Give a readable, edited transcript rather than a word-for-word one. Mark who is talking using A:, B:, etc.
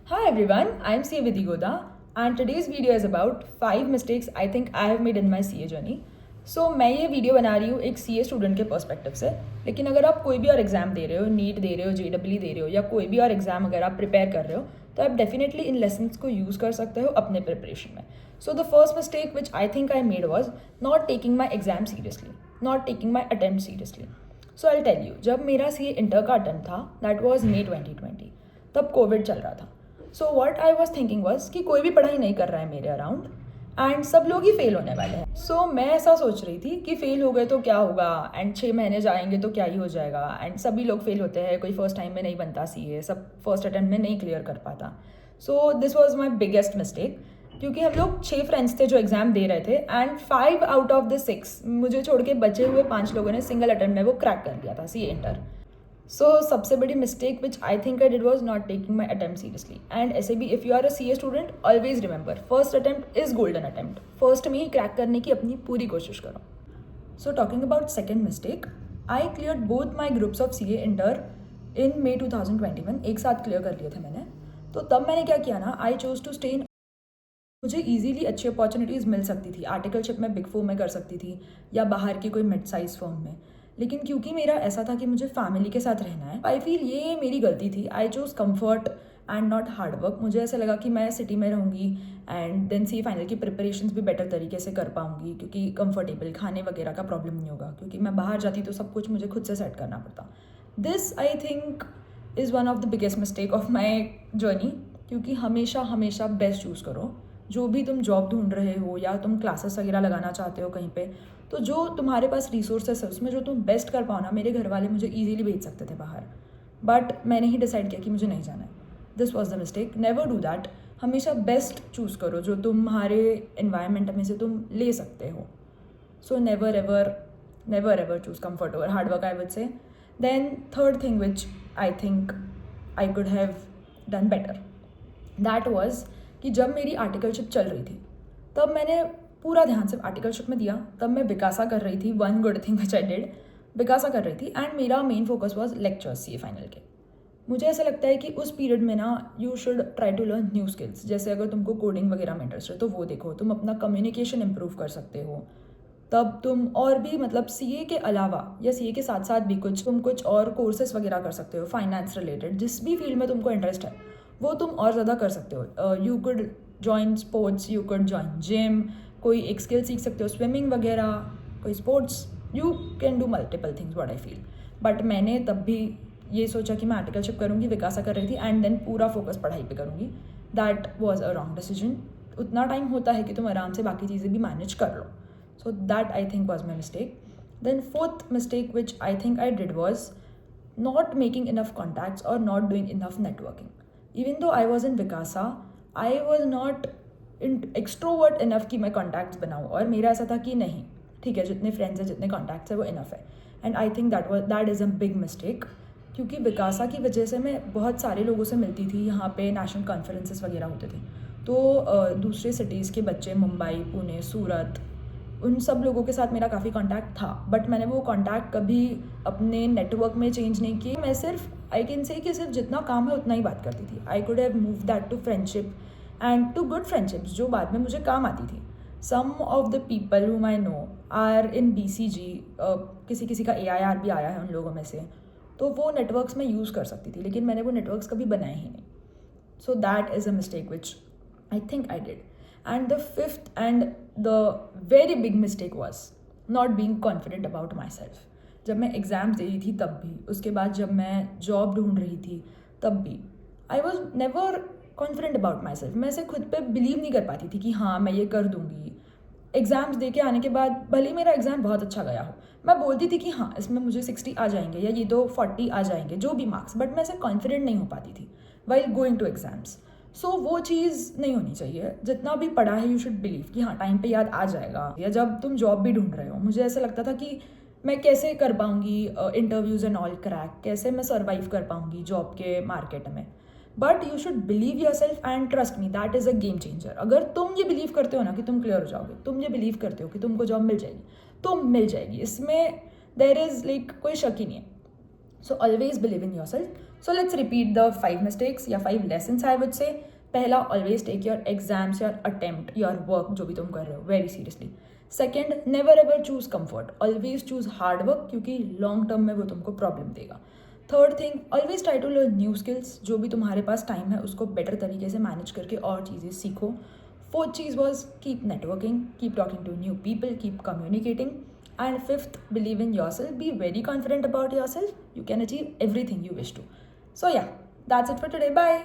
A: Hi everyone, I'm CA Vidhi and today's video is about 5 mistakes I think I have made in my CA journey. So मैं ये video बना रही हूँ एक CA student के perspective से, लेकिन अगर आप कोई भी और एग्ज़ाम दे रहे हो, नीट दे रहे हो, JEE दे रहे हो या कोई भी और एग्ज़ाम अगर आप प्रिपेयर कर रहे हो तो आप डेफिनेटली इन लेसन्स को यूज़ कर सकते हो अपने प्रिपरेशन में. So the first mistake which I think I made was not taking my exam seriously, not taking my attempt seriously. So I tell you, जब मेरा CA इंटर का अटेम्प्ट था दैट वॉज May 2020, तब Covid चल रहा था. So what I was thinking was कि कोई भी पढ़ाई नहीं कर रहा है मेरे अराउंड एंड सब लोग ही फेल होने वाले हैं. सो मैं ऐसा सोच रही थी कि फेल हो गए तो क्या होगा एंड 6 महीने जाएंगे तो क्या ही हो जाएगा. एंड सभी लोग फेल होते हैं, कोई फर्स्ट टाइम में नहीं बनता CA, सब फर्स्ट अटेम्प्ट में नहीं क्लियर कर पाता. So this was my biggest mistake, क्योंकि हम लोग 6 फ्रेंड्स थे जो एग्जाम दे रहे थे एंड 5 आउट ऑफ द 6 मुझे छोड़ के बचे हुए 5 लोगों ने सिंगल अटेम्प्ट में वो क्रैक कर लिया था CA इंटर. सो सबसे बड़ी mistake which I think I did was not taking my attempt seriously. And ऐसे भी if you are a CA student always remember first attempt is golden attempt. First में ही crack करने की अपनी पूरी कोशिश करो. So talking about second mistake, I clear both my groups of CA inter in May 2021. एक साथ क्लियर कर लिए थे मैंने. तो तब मैंने क्या किया ना, I choose to stay in. मुझे ईजीली अच्छी अपॉर्चुनिटीज़ मिल सकती थी, आर्टिकलशिप में बिग 4 में कर सकती थी या बाहर की कोई मिड साइज फर्म में. लेकिन क्योंकि मेरा ऐसा था कि मुझे फैमिली के साथ रहना है, आई फील ये मेरी गलती थी. I choose comfort and not hard work. मुझे ऐसा लगा कि मैं सिटी में रहूँगी एंड देन CA फाइनल की प्रिपरेशंस भी बेटर तरीके से कर पाऊँगी, क्योंकि कंफर्टेबल खाने वगैरह का प्रॉब्लम नहीं होगा, क्योंकि मैं बाहर जाती तो सब कुछ मुझे खुद से सेट करना पड़ता. This I think is one of the biggest mistake of my journey. क्योंकि हमेशा हमेशा बेस्ट चूज़ करो. जो भी तुम जॉब ढूंढ रहे हो या तुम क्लासेस वगैरह लगाना चाहते हो कहीं पे, तो जो तुम्हारे पास रिसोर्सेस है उसमें जो तुम बेस्ट कर पाओ ना. मेरे घर वाले मुझे ईजिली भेज सकते थे बाहर, बट मैंने ही डिसाइड किया कि मुझे नहीं जाना है. This was the mistake. Never do that. हमेशा बेस्ट चूज़ करो जो तुम्हारे इन्वायरमेंट में से तुम ले सकते हो. So never ever choose comfort over hard work, I would say. Then third thing which I think I could have done better, that was कि जब मेरी आर्टिकलशिप चल रही थी तब मैंने पूरा ध्यान सिर्फ आर्टिकलशिप में दिया. तब मैं विकासा कर रही थी. One good thing which I did, विकासा कर रही थी एंड मेरा main focus was lectures CA final के. मुझे ऐसा लगता है कि उस पीरियड में ना you should try to learn new skills. जैसे अगर तुमको कोडिंग वगैरह में इंटरेस्ट है तो वो देखो, तुम अपना कम्युनिकेशन इम्प्रूव कर सकते हो. तब तुम और भी मतलब CA के अलावा या CA के साथ साथ भी तुम कुछ और कोर्सेस वगैरह कर सकते हो फाइनेंस रिलेटेड. जिस भी फील्ड में तुमको इंटरेस्ट है वो तुम और ज़्यादा कर सकते हो. You could join sports, you could join gym, कोई एक स्किल सीख सकते हो, स्विमिंग वगैरह, कोई sports. You can do multiple things what I feel. But मैंने तब भी ये सोचा कि मैं आर्टिकलशिप करूँगी, विकासा कर रही थी एंड देन पूरा फोकस पढ़ाई पे करूँगी. That was a wrong decision. उतना टाइम होता है कि तुम आराम से बाकी चीज़ें भी मैनेज कर लो. So that I think was my mistake. Then fourth mistake which I think I did was not making enough contacts or not doing enough networking. Even though I was in Vikasa, I was not extrovert enough कि मैं contacts बनाऊँ. और मेरा ऐसा था कि नहीं, ठीक है, जितने फ्रेंड्स हैं, जितने contacts हैं वो enough है. And I think that is a big mistake. क्योंकि विकासा की वजह से मैं बहुत सारे लोगों से मिलती थी. यहाँ पे नेशनल कॉन्फ्रेंसेस वगैरह होते थे, तो दूसरे सिटीज़ के बच्चे, मुंबई, पुणे, सूरत, उन सब लोगों के साथ मेरा काफ़ी कांटेक्ट था. बट मैंने वो कांटेक्ट कभी अपने नेटवर्क में चेंज नहीं किए. मैं सिर्फ आई कैन से कि सिर्फ जितना काम है उतना ही बात करती थी. I could have move that to friendship and to good friendships जो बाद में मुझे काम आती थी. सम of the people whom I know are in BCG. किसी का AIR भी आया है उन लोगों में से, तो वो नेटवर्क्स में यूज़ कर सकती थी, लेकिन मैंने वो नेटवर्क्स कभी बनाए ही नहीं. So that is a mistake which I think I did. And the fifth and the very big mistake was not being confident about myself. जब मैं एग्ज़ाम्स दे रही थी तब भी, उसके बाद जब मैं जॉब ढूंढ रही थी तब भी, I was never confident about my self. मैं ऐसे खुद पे बिलीव नहीं कर पाती थी कि हाँ मैं ये कर दूँगी. एग्ज़ाम्स दे के आने के बाद भले ही मेरा एग्ज़ाम बहुत अच्छा गया हो, मैं बोलती थी कि हाँ इसमें मुझे 60 आ जाएंगे या ये तो 40 आ जाएंगे, जो भी मार्क्स. बट मैं ऐसे कॉन्फिडेंट नहीं हो पाती थी वाइल गोइंग टू एग्ज़ाम्स. सो वो चीज़ नहीं होनी चाहिए. जितना भी पढ़ा है यू शुड बिलीव कि हाँ टाइम पे याद आ जाएगा. या जब तुम जॉब भी ढूंढ रहे हो, मुझे ऐसा लगता था कि मैं कैसे कर पाऊँगी इंटरव्यूज़ एंड ऑल क्रैक, कैसे मैं सर्वाइव कर पाऊँगी जॉब के मार्केट में. But you should believe your self and trust me, that is a game changer. अगर तुम ये बिलीव करते हो ना कि तुम क्लियर हो जाओगे, तुम ये बिलीव करते हो कि तुमको जॉब मिल जाएगी, तो मिल जाएगी. इसमें देयर इज़ लाइक कोई शक ही नहीं है. So always believe in your self. So let's repeat the 5 mistakes या 5 लेसन्स आई वुड से. पहला, always take your exams, your attempt, your work जो भी तुम कर रहे हो very seriously. Second, never ever choose comfort, always choose hard work क्योंकि long term में वो तुमको प्रॉब्लम देगा. Third thing, always try to learn new skills, जो भी तुम्हारे पास टाइम है उसको बेटर तरीके से मैनेज करके और चीज़ें सीखो. फोर्थ चीज़ was keep networking, keep talking to new people, keep communicating. And fifth, believe in yourself. Be very confident about yourself. You can achieve everything you wish to. So yeah, that's it for today. Bye.